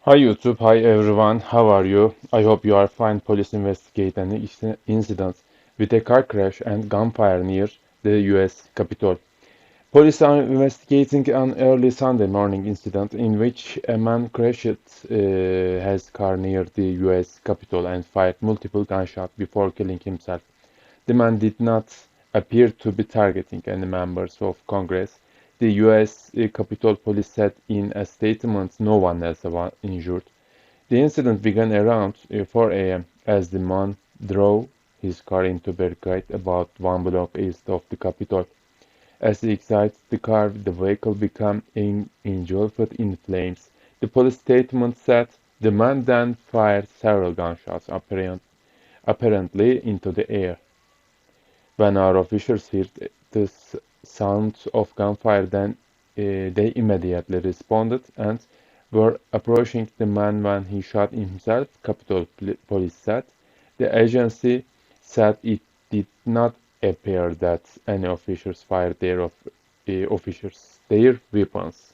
Hi YouTube, hi everyone, how are you? I hope you are fine. Police investigate an incident with a car crash and gunfire near the US Capitol. Police are investigating an early Sunday morning incident in which a man crashed his car near the US Capitol and fired multiple gunshots before killing himself. The man did not appear to be targeting any members of Congress. The U.S. Capitol Police said in a statement no one else was injured. The incident began around 4 a.m. as the man drove his car into barricade about 1 block east of the Capitol. As he exited the car, the vehicle became engulfed in flames. The police statement said the man then fired several gunshots, apparently into the air. When our officers heard the sounds of gunfire, they immediately responded and were approaching the man when he shot himself, Capitol Police said. The agency said it did not appear that any officers fired their weapons.